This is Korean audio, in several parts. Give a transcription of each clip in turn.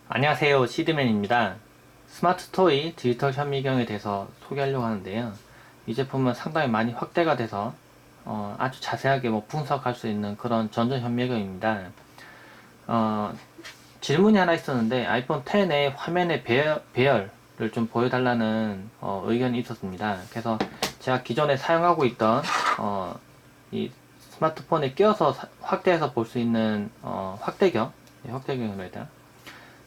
안녕하세요, 시드맨입니다. 스마트 토이 디지털 현미경에 대해서 소개하려고 하는데요. 이 제품은 상당히 많이 확대가 돼서 아주 자세하게 분석할 수 있는 그런 전자 현미경입니다. 어, 질문이 하나 있었는데 아이폰 10의 화면의 배열을 좀 보여달라는 의견이 있었습니다. 그래서 제가 기존에 사용하고 있던 이 스마트폰에 끼워서 확대해서 볼 수 있는 확대경이라고 해야 되나?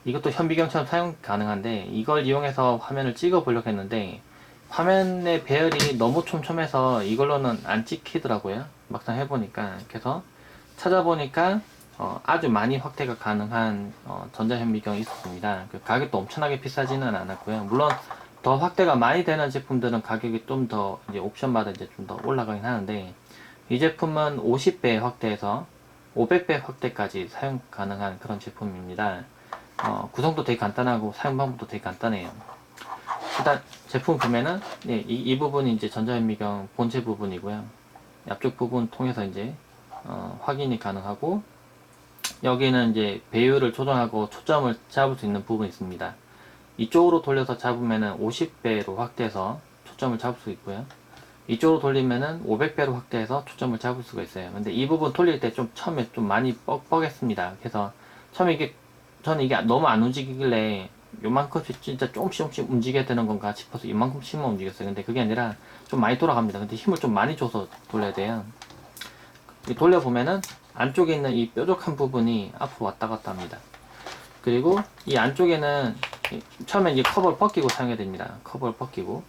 이것도 현미경처럼 사용 가능한데 이걸 이용해서 화면을 찍어 보려고 했는데 화면의 배열이 너무 촘촘해서 이걸로는 안 찍히더라고요. 막상 해보니까. 그래서 찾아보니까 아주 많이 확대가 가능한 전자현미경이 있었습니다. 그 가격도 엄청나게 비싸지는 않았고요. 물론 더 확대가 많이 되는 제품들은 가격이 좀 더 이제 옵션마다 이제 좀 더 올라가긴 하는데 이 제품은 50배 확대해서 500배 확대까지 사용 가능한 그런 제품입니다. 구성도 되게 간단하고 사용 방법도 되게 간단해요. 일단 제품 보면은 이 부분이 이제 전자현미경 본체 부분이고요. 앞쪽 부분 통해서 이제 확인이 가능하고 여기는 이제 배율을 조정하고 초점을 잡을 수 있는 부분이 있습니다. 이쪽으로 돌려서 잡으면은 50배로 확대해서 초점을 잡을 수 있고요. 이쪽으로 돌리면은 500배로 확대해서 초점을 잡을 수가 있어요. 근데 이 부분 돌릴 때 좀 처음에 좀 많이 뻑뻑했습니다. 그래서 처음에 저는 이게 너무 안 움직이길래 요만큼씩 진짜 조금씩 움직여야 되는 건가 싶어서 이만큼씩만 움직였어요. 근데 그게 아니라 좀 많이 돌아갑니다. 근데 힘을 좀 많이 줘서 돌려야 돼요. 돌려보면은 안쪽에 있는 이 뾰족한 부분이 앞으로 왔다 갔다 합니다. 그리고 이 안쪽에는 처음에 이제 커버를 벗기고 사용해야 됩니다. 커버를 벗기고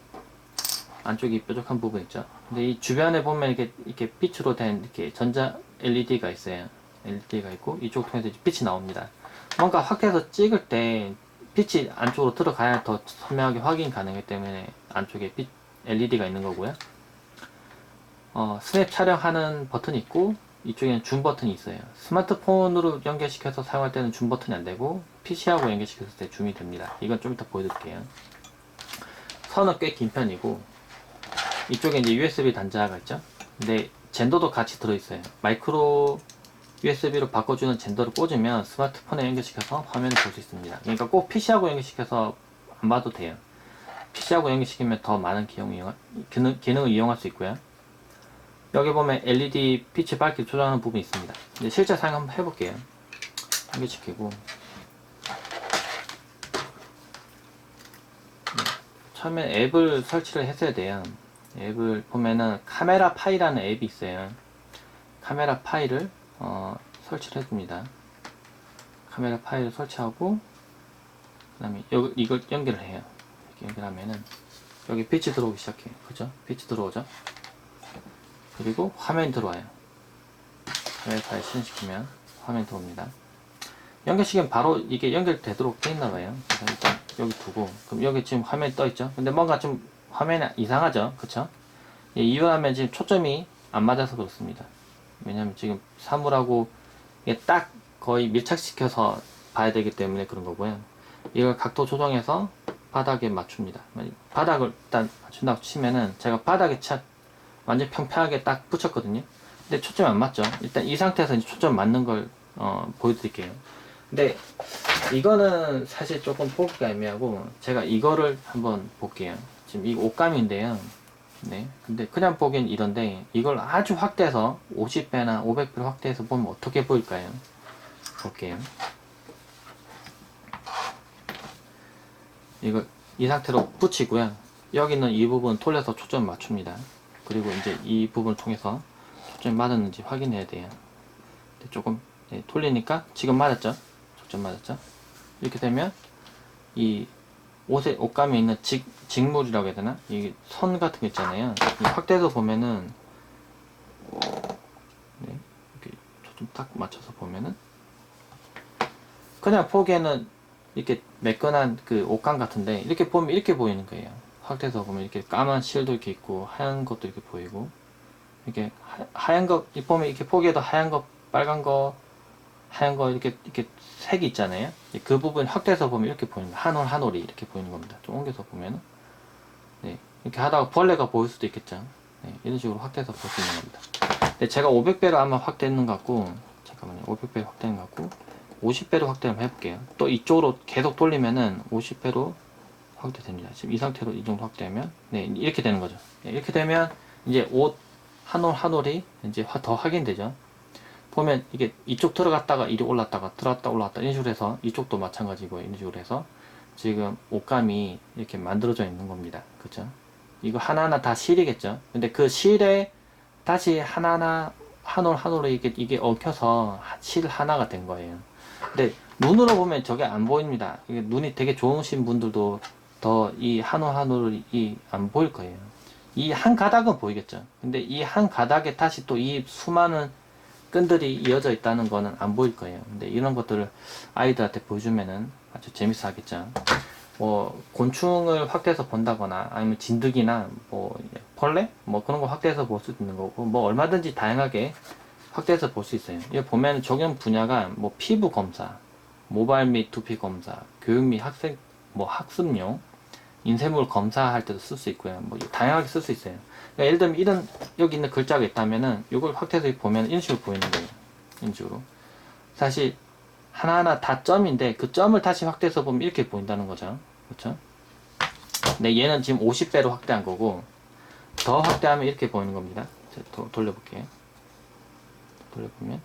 안쪽이 뾰족한 부분 있죠. 근데 이 주변에 보면 이렇게 빛으로 된 이렇게 전자 LED가 있어요. LED가 있고 이쪽 통해서 빛이 나옵니다. 뭔가 확대해서 찍을 때 빛이 안쪽으로 들어가야 더 선명하게 확인 가능하기 때문에 안쪽에 빛 LED가 있는 거고요. 스냅 촬영하는 버튼이 있고 이쪽에는 줌 버튼이 있어요. 스마트폰으로 연결시켜서 사용할 때는 줌 버튼이 안 되고 PC하고 연결시켰을 때 줌이 됩니다. 이건 좀 이따 보여드릴게요. 선은 꽤 긴 편이고 이쪽에 이제 USB 단자가 있죠. 근데 젠더도 같이 들어있어요. 마이크로 USB로 바꿔주는 젠더를 꽂으면 스마트폰에 연결시켜서 화면을 볼 수 있습니다. 그러니까 꼭 PC하고 연결시켜서 안 봐도 돼요. PC하고 연결시키면 더 많은 기능을 이용할 수 있고요. 여기 보면 LED 빛의 밝기 조절하는 부분이 있습니다. 이제 실제 사용 한번 해볼게요. 연결시키고 처음에 앱을 설치를 했어야 돼요. 앱을 보면은 카메라 파이라는 앱이 있어요. 카메라 파일을 설치를 해줍니다. 카메라 파일을 설치하고 그 다음에 이걸 연결을 해요. 이렇게 연결하면은 여기 빛이 들어오기 시작해요. 그죠? 빛이 들어오죠? 그리고 화면이 들어와요. 카메라 파일 실행시키면 화면이 들어옵니다. 연결시키면 바로 이게 연결되도록 돼 있나봐요. 그래서 일단 여기 두고 그럼 여기 지금 화면이 떠있죠? 근데 뭔가 좀 화면이 이상하죠? 그쵸? 이유하면 지금 초점이 안 맞아서 그렇습니다. 왜냐면 지금 사물하고 이게 딱 거의 밀착시켜서 봐야 되기 때문에 그런 거고요. 이걸 각도 조정해서 바닥에 맞춥니다. 바닥을 일단 맞춘다고 치면은 제가 바닥에 완전 평평하게 딱 붙였거든요. 근데 초점이 안 맞죠. 일단 이 상태에서 이제 초점 맞는 걸 보여드릴게요. 근데 이거는 사실 조금 보기가 애매하고 제가 이거를 한번 볼게요. 지금 이 옷감인데요. 네. 근데 그냥 보기엔 이런데 이걸 아주 확대해서 50배나 500배로 확대해서 보면 어떻게 보일까요? 볼게요. 이걸 이 상태로 붙이고요. 여기는 이 부분 돌려서 초점 맞춥니다. 그리고 이제 이 부분을 통해서 초점이 맞았는지 확인해야 돼요. 조금 돌리니까 지금 맞았죠? 초점 맞았죠? 이렇게 되면 이 옷감에 있는 직물이라고 해야 되나? 이 선 같은 거 있잖아요. 확대해서 보면은 이렇게 초점 딱 맞춰서 보면은 그냥 보기에는 이렇게 매끈한 그 옷감 같은데 이렇게 보면 이렇게 보이는 거예요. 확대해서 보면 이렇게 까만 실도 이렇게 있고 하얀 것도 이렇게 보이고 이렇게 하얀 거 보면 이렇게 보기에도 하얀 거, 빨간 거, 하얀 거 이렇게 색이 있잖아요. 그 부분 확대해서 보면 이렇게 보이는 거예요. 한 올이 이렇게 보이는 겁니다. 좀 옮겨서 보면은 네, 이렇게 하다가 벌레가 보일 수도 있겠죠. 네, 이런 식으로 확대해서 볼 수 있는 겁니다. 근데 제가 500배로 아마 확대했는 것 같고 잠깐만요. 500배 확대한 것 같고 50배로 확대 한번 해볼게요. 또 이쪽으로 계속 돌리면은 50배로 확대됩니다. 지금 이 상태로 이 정도 확대하면 네 이렇게 되는 거죠. 네, 이렇게 되면 이제 옷 한 올 한 올이 이제 더 확인되죠. 보면 이게 이쪽 들어갔다가 이리 올랐다가 들어갔다 올랐다 이런 식으로 해서 이쪽도 마찬가지고 이런 식으로 해서 지금 옷감이 이렇게 만들어져 있는 겁니다. 그죠? 이거 하나하나 다 실이겠죠. 근데 그 실에 다시 하나하나 한 올 한 올에 이게 엉켜서 실 하나가 된 거예요. 근데 눈으로 보면 저게 안 보입니다. 이게 눈이 되게 좋으신 분들도 더 이 한 올 한 올이 안 보일 거예요. 이 한 가닥은 보이겠죠. 근데 이 한 가닥에 다시 또 이 수많은 끈들이 이어져 있다는 거는 안 보일 거예요. 근데 이런 것들을 아이들한테 보여주면은 아주 재밌어 하겠죠. 뭐 곤충을 확대해서 본다거나 아니면 진드기나 뭐 벌레 뭐 그런 거 확대해서 볼 수도 있는 거고 뭐 얼마든지 다양하게 확대해서 볼 수 있어요. 여기 보면 적용 분야가 뭐 피부 검사, 모발 및 두피 검사, 교육 및 학생 뭐 학습용, 인쇄물 검사할 때도 쓸 수 있고요. 뭐 다양하게 쓸 수 있어요. 그러니까 예를 들면 이런 여기 있는 글자가 있다면은 이걸 확대해서 보면 이런 식으로 보이는 거예요. 이런 식으로. 사실 하나하나 다 점인데 그 점을 다시 확대해서 보면 이렇게 보인다는 거죠. 그렇죠? 근데 얘는 지금 50배로 확대한 거고 더 확대하면 이렇게 보이는 겁니다. 제가 돌려볼게요. 돌려보면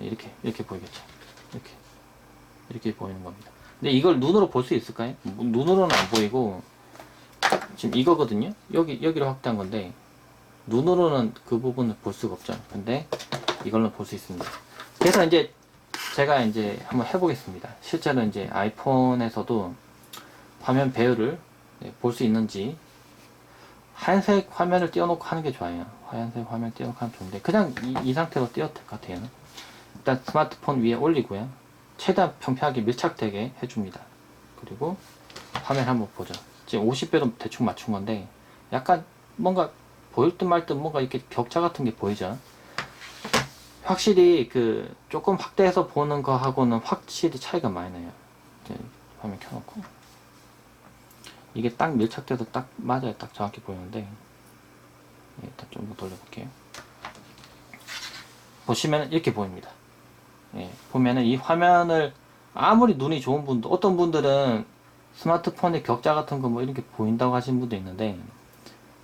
이렇게 보이겠죠. 이렇게 보이는 겁니다. 근데 이걸 눈으로 볼 수 있을까요? 눈으로는 안 보이고 지금 이거거든요. 여기로 확대한 건데 눈으로는 그 부분을 볼 수가 없죠. 근데 이걸로 볼 수 있습니다. 그래서 이제 제가 이제 한번 해보겠습니다. 실제로 이제 아이폰에서도 화면 배열을 볼 수 있는지 하얀색 화면을 띄워놓고 하는 게 좋아요. 하얀색 화면 띄워놓고 하면 좋은데 그냥 이 상태로 띄워도 될 것 같아요. 일단 스마트폰 위에 올리고요. 최대한 평평하게 밀착되게 해줍니다. 그리고 화면 한번 보죠. 지금 50배로 대충 맞춘 건데 약간 뭔가 보일 듯 말 듯 뭔가 이렇게 격차 같은 게 보이죠. 확실히 그 조금 확대해서 보는 거하고는 확실히 차이가 많이 나요. 이제 화면 켜놓고 이게 딱 밀착돼서 딱 맞아요. 딱 정확히 보이는데 일단 좀 더 돌려볼게요. 보시면 이렇게 보입니다. 예, 보면은 이 화면을 아무리 눈이 좋은 분도 어떤 분들은 스마트폰의 격자 같은 거 뭐 이렇게 보인다고 하시는 분도 있는데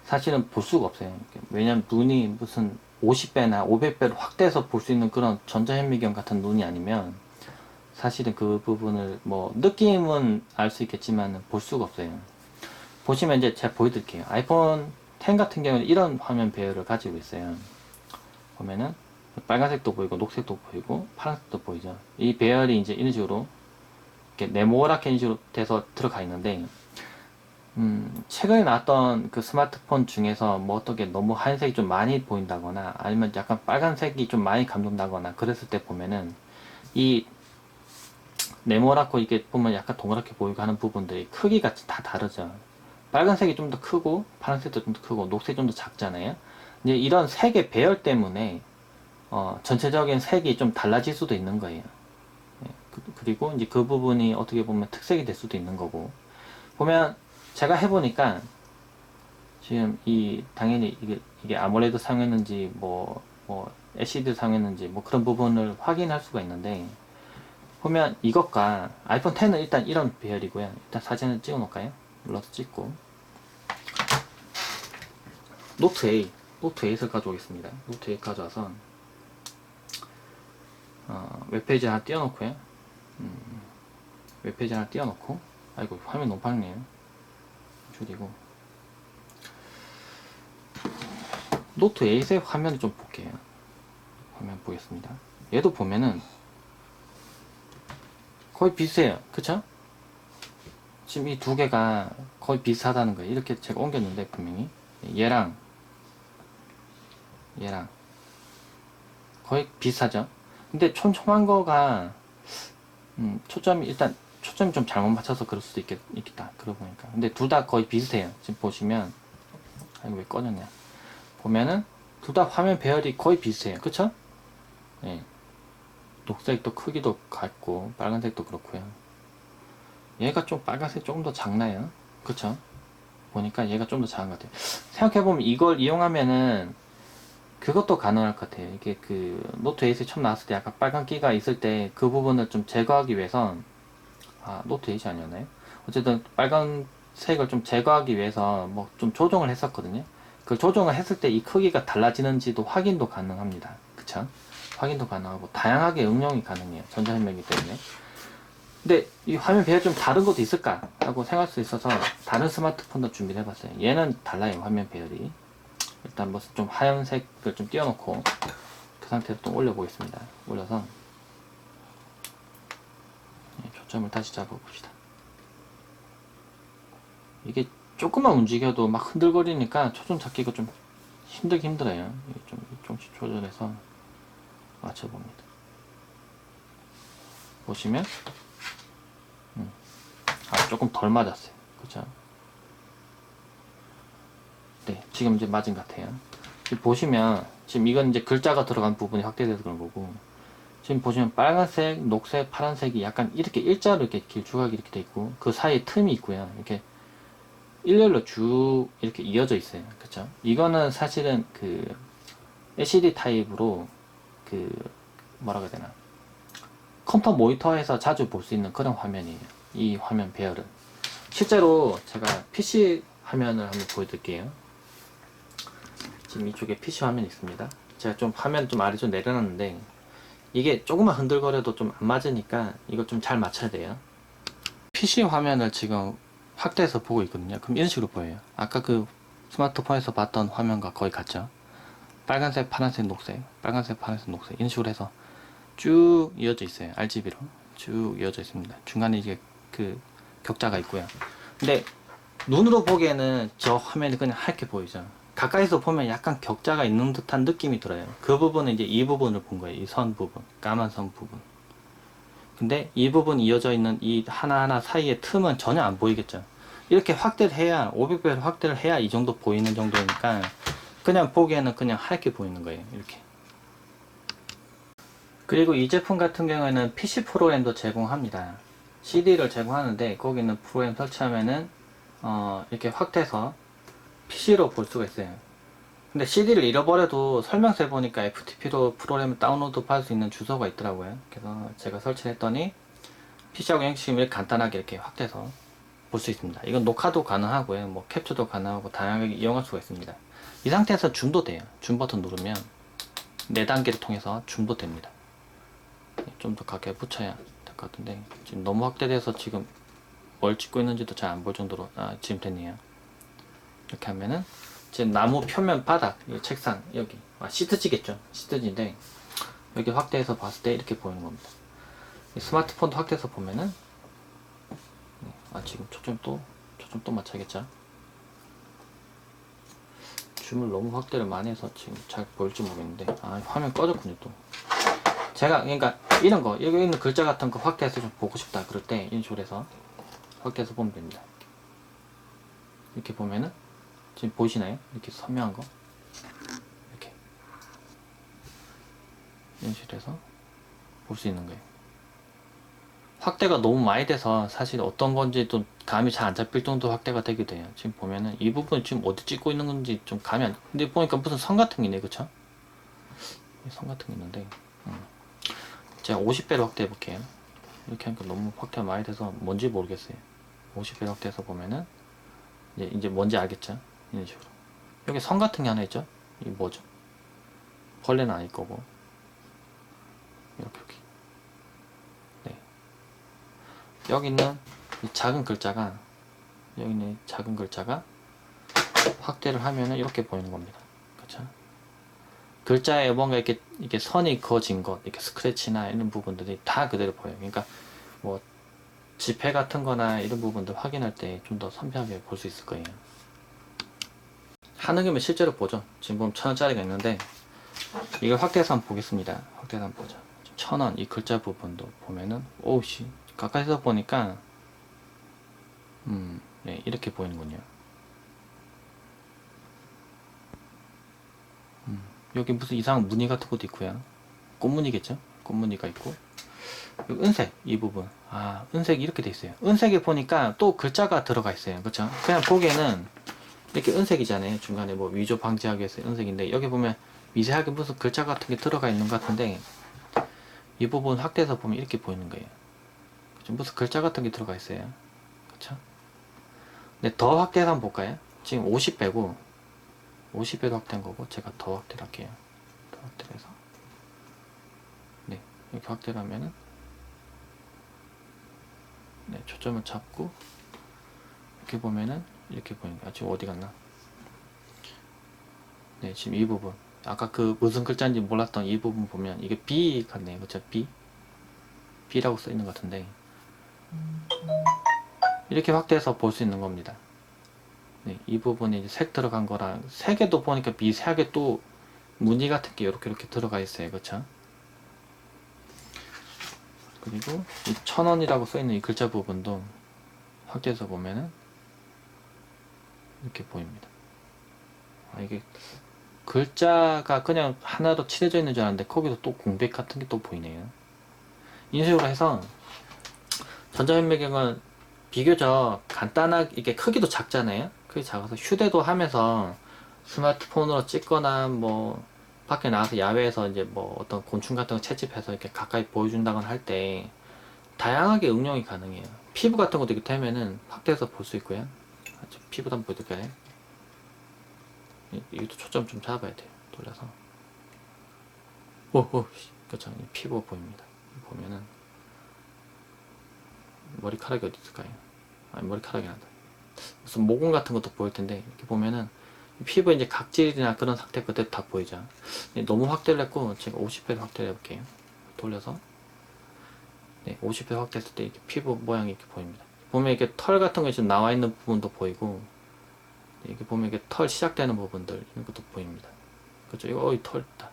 사실은 볼 수가 없어요. 왜냐면 눈이 무슨 50배나 500배로 확대해서 볼 수 있는 그런 전자현미경 같은 눈이 아니면 사실은 그 부분을 뭐 느낌은 알 수 있겠지만 볼 수가 없어요. 보시면 이제 제가 보여드릴게요. 아이폰 10 같은 경우는 이런 화면 배열을 가지고 있어요. 보면은 빨간색도 보이고 녹색도 보이고 파란색도 보이죠. 이 배열이 이제 이런 식으로 이렇게 네모나게 이런 식으로 돼서 들어가 있는데 최근에 나왔던 그 스마트폰 중에서 뭐 어떻게 너무 하얀색이 좀 많이 보인다거나 아니면 약간 빨간색이 좀 많이 감돈다거나 그랬을 때 보면은 이 네모나고 이게 보면 약간 동그랗게 보이고 하는 부분들이 크기가 다 다르죠. 빨간색이 좀 더 크고 파란색도 좀 더 크고 녹색이 좀 더 작잖아요. 이제 이런 색의 배열 때문에 전체적인 색이 좀 달라질 수도 있는 거예요. 예, 그리고 이제 그 부분이 어떻게 보면 특색이 될 수도 있는 거고 보면 제가 해보니까 지금 당연히 이게 아모레드 사용했는지 뭐 LCD 사용했는지 뭐 그런 부분을 확인할 수가 있는데 보면 이것과 아이폰 10은 일단 이런 배열이고요. 일단 사진을 찍어 놓을까요? 눌러서 찍고 노트 8을 가져오겠습니다. 노트 8 가져와서 웹페이지 하나 띄워놓고요. 웹페이지 하나 띄워놓고 아이고 화면 너무 밝네요. 줄이고 노트 8의 화면을 좀 볼게요. 화면 보겠습니다. 얘도 보면은 거의 비슷해요. 그쵸? 지금 이 두 개가 거의 비슷하다는 거예요. 이렇게 제가 옮겼는데 분명히 얘랑 거의 비슷하죠. 근데 촘촘한 거가 초점이 좀 잘못 맞춰서 그럴 수도 있겠다. 그러고 보니까. 근데 둘 다 거의 비슷해요. 지금 보시면 이거 왜 꺼졌냐. 보면은 둘 다 화면 배열이 거의 비슷해요. 그쵸? 예. 녹색도 크기도 같고 빨간색도 그렇고요. 얘가 좀 빨간색 조금 더 작나요? 그쵸? 보니까 얘가 좀 더 작은 것 같아요. 생각해보면 이걸 이용하면은 그것도 가능할 것 같아요. 이게 그 노트 8이 처음 나왔을 때 약간 빨간 끼가 있을 때 그 부분을 좀 제거하기 위해서, 노트 8이 아니었나요? 어쨌든 빨간색을 좀 제거하기 위해서 뭐 좀 조정을 했었거든요. 그 조정을 했을 때 이 크기가 달라지는지도 확인도 가능합니다. 그쵸? 확인도 가능하고 다양하게 응용이 가능해요. 전자현미이기 때문에. 근데 이 화면 배열이 좀 다른 것도 있을까? 라고 생각할 수 있어서 다른 스마트폰도 준비를 해봤어요. 얘는 달라요, 화면 배열이. 일단 뭐 좀 하얀색을 좀 띄워놓고 그 상태로 또 올려보겠습니다. 올려서 초점을 다시 잡아봅시다. 이게 조금만 움직여도 막 흔들거리니까 초점 잡기가 좀 힘들어요. 좀 조금씩 조절해서 맞춰봅니다. 보시면 조금 덜 맞았어요. 그죠? 네, 지금 이제 맞은 것 같아요. 지금 보시면 지금 이건 이제 글자가 들어간 부분이 확대돼서 그런 거고, 지금 보시면 빨간색, 녹색, 파란색이 약간 이렇게 일자로 이렇게 길쭉하게 이렇게 돼 있고, 그 사이에 틈이 있고요. 이렇게 일렬로 쭉 이렇게 이어져 있어요. 그쵸? 이거는 사실은 그 LCD 타입으로 그 뭐라고 해야 되나, 컴퓨터 모니터에서 자주 볼 수 있는 그런 화면이에요. 이 화면 배열은. 실제로 제가 PC 화면을 한번 보여드릴게요. 지금 이쪽에 PC 화면이 있습니다. 제가 좀 화면 좀 아래쪽 내려놨는데 이게 조금만 흔들거려도 좀 안 맞으니까 이거 좀 잘 맞춰야 돼요. PC 화면을 지금 확대해서 보고 있거든요. 그럼 이런 식으로 보여요. 아까 그 스마트폰에서 봤던 화면과 거의 같죠. 빨간색, 파란색, 녹색, 빨간색, 파란색, 녹색 이런 식으로 해서 쭉 이어져 있어요. RGB로 쭉 이어져 있습니다. 중간에 이제 그 격자가 있고요. 근데 눈으로 보기에는 저 화면이 그냥 하얗게 보이죠. 가까이서 보면 약간 격자가 있는 듯한 느낌이 들어요. 그 부분은 이제 이 부분을 본 거예요. 이 선 부분, 까만 선 부분. 근데 이 부분 이어져 있는 이 하나하나 사이의 틈은 전혀 안 보이겠죠. 이렇게 확대를 해야, 500배 확대를 해야 이 정도 보이는 정도니까 그냥 보기에는 그냥 하얗게 보이는 거예요. 이렇게. 그리고 이 제품 같은 경우에는 PC 프로그램도 제공합니다. CD를 제공하는데 거기는 프로그램 설치하면은 이렇게 확대해서 PC로 볼 수가 있어요. 근데 CD를 잃어버려도 설명서에 보니까 FTP로 프로그램을 다운로드 받을 수 있는 주소가 있더라고요. 그래서 제가 설치를 했더니 PC하고 영식을 이렇게 간단하게 이렇게 확대해서 볼 수 있습니다. 이건 녹화도 가능하고요. 뭐 캡처도 가능하고 다양하게 이용할 수가 있습니다. 이 상태에서 줌도 돼요. 줌 버튼 누르면 4단계를 통해서 줌도 됩니다. 좀 더 가까이 붙여야 될 것 같은데 지금 너무 확대돼서 지금 뭘 찍고 있는지도 잘 안 볼 정도로 지금 됐네요. 이렇게 하면은 지금 나무 표면 바닥, 이 책상 여기 시트지겠죠. 시트지인데 여기 확대해서 봤을 때 이렇게 보이는 겁니다. 스마트폰도 확대해서 보면은 지금 초점 또 맞춰야겠죠. 줌을 너무 확대를 많이 해서 지금 잘 보일지 모르겠는데 화면 꺼졌군요 또. 제가 그러니까 이런 거 여기 있는 글자 같은 거 확대해서 좀 보고 싶다 그럴 때 이런 식으로 해서 확대해서 보면 됩니다. 이렇게 보면은 지금 보이시나요? 이렇게 선명한 거 이렇게 이런 식으로 해서 볼 수 있는 거예요. 확대가 너무 많이 돼서 사실 어떤 건지 좀 감이 잘 안 잡힐 정도 확대가 되기도 해요. 지금 보면은 이 부분 지금 어디 찍고 있는 건지 좀 감이 안, 근데 보니까 무슨 선 같은 게 있네, 그쵸? 선 같은 게 있는데 제가 50배로 확대해 볼게요. 이렇게 하니까 너무 확대가 많이 돼서 뭔지 모르겠어요. 50배로 확대해서 보면은 이제 뭔지 알겠죠? 이런 식으로. 여기 선 같은 게 하나 있죠? 이게 뭐죠? 벌레는 아닐 거고. 이렇게. 네. 여기 있는 이 작은 글자가, 여기 있는 작은 글자가 확대를 하면은 이렇게 보이는 겁니다. 그쵸? 글자에 뭔가 이렇게 선이 그어진 것, 이렇게 스크래치나 이런 부분들이 다 그대로 보여요. 그러니까 뭐 지폐 같은 거나 이런 부분들 확인할 때 좀 더 선명하게 볼 수 있을 거예요. 한흑이면 실제로 보죠. 지금 보면 1000원짜리가 있는데 이걸 확대해서 한번 보겠습니다. 확대해서 한번 보자. 1000원 이 글자 부분도 보면은 오우씨 가까이서 보니까 네, 이렇게 보이는군요. 여기 무슨 이상한 무늬 같은 것도 있고요. 꽃무늬겠죠? 꽃무늬가 있고 여기 은색 이 부분 은색이 이렇게 돼 있어요. 은색에 보니까 또 글자가 들어가 있어요. 그쵸? 그냥 보기에는 이렇게 은색이잖아요. 중간에 뭐 위조 방지하기 위해서 은색인데 여기 보면 미세하게 무슨 글자 같은 게 들어가 있는 것 같은데 이 부분 확대해서 보면 이렇게 보이는 거예요. 그쵸? 무슨 글자 같은 게 들어가 있어요. 그쵸? 근데 더 확대해서 한번 볼까요? 지금 50 빼고 50배도 확대한 거고 제가 더 확대를 할게요. 더 확대를 해서 네 이렇게 확대를 하면은 네 초점을 잡고 이렇게 보면은 이렇게 보이는 거야. 지금 어디 갔나? 네 지금 이 부분 아까 그 무슨 글자인지 몰랐던 이 부분 보면 이게 B 같네요. 그쵸? B라고 써 있는 것 같은데 이렇게 확대해서 볼 수 있는 겁니다. 네, 이 부분에 이제 색 들어간 거랑 색에도 보니까 미세하게 또 무늬 같은 게 이렇게 들어가 있어요. 그쵸? 그리고 이 1000원이라고 써 있는 이 글자 부분도 확대해서 보면은 이렇게 보입니다. 이게 글자가 그냥 하나로 칠해져 있는 줄 알았는데 거기서 또 공백 같은 게 또 보이네요. 이런 식으로 해서 전자현미경은 비교적 간단하게 이게 크기도 작잖아요. 크기 작아서 휴대도 하면서 스마트폰으로 찍거나 뭐 밖에 나가서 야외에서 이제 뭐 어떤 곤충 같은 거 채집해서 이렇게 가까이 보여준다거나 할 때 다양하게 응용이 가능해요. 피부 같은 것도 이렇게 되면은 확대해서 볼 수 있고요. 피부도 한번 보여드릴까요? 이것도 초점 좀 잡아야 돼요. 돌려서. 오, 그렇죠. 피부가 보입니다. 보면은 머리카락이 어디 있을까요? 아니 머리카락이 아니다. 무슨 모공 같은 것도 보일 텐데 이렇게 보면은 피부에 이제 각질이나 그런 상태 그대로 다 보이죠. 너무 확대를 했고 제가 50배 확대를 해볼게요. 돌려서 네, 50배 확대했을 때 이렇게 피부 모양이 이렇게 보입니다. 보면 이렇게 털 같은 거 지금 나와 있는 부분도 보이고 네, 이렇게 보면 이렇게 털 시작되는 부분들 이런 것도 보입니다. 그렇죠? 이거 털 있다.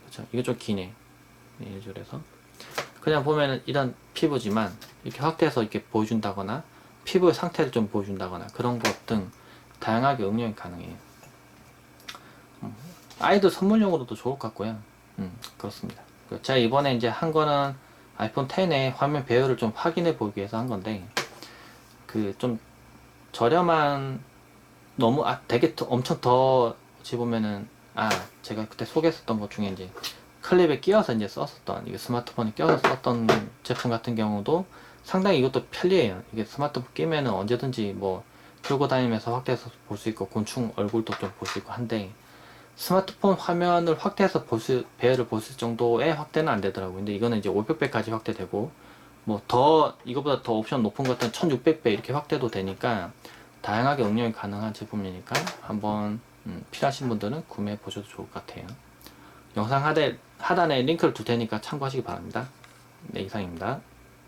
그렇죠? 이게 좀 기네. 네, 이렇게 해서 그냥 보면은 이런 피부지만 이렇게 확대해서 이렇게 보여준다거나 피부의 상태를 좀 보여준다거나 그런 것 등 다양하게 응용이 가능해요. 아이들 선물용으로도 좋을 것 같고요. 그렇습니다. 제가 이번에 이제 한 거는 아이폰 10의 화면 배열을 좀 확인해 보기 위해서 한 건데 그 좀 저렴한 너무 되게 엄청 더 어찌 보면은 제가 그때 소개했었던 것 중에 이제 클립에 끼워서 이제 썼었던 이게 스마트폰에 끼워서 썼던 제품 같은 경우도 상당히 이것도 편리해요. 이게 스마트폰 끼면은 언제든지 뭐 들고 다니면서 확대해서 볼 수 있고 곤충 얼굴도 좀 볼 수 있고 한데 스마트폰 화면을 확대해서 배열을 볼 수 있을 정도의 확대는 안 되더라고요. 근데 이거는 이제 500배까지 확대되고 뭐 이거보다 더 옵션 높은 것 같은 1600배 이렇게 확대도 되니까 다양하게 응용이 가능한 제품이니까 한번 필요하신 분들은 구매해 보셔도 좋을 것 같아요. 영상 하단에 링크를 둘 테니까 참고하시기 바랍니다. 네, 이상입니다.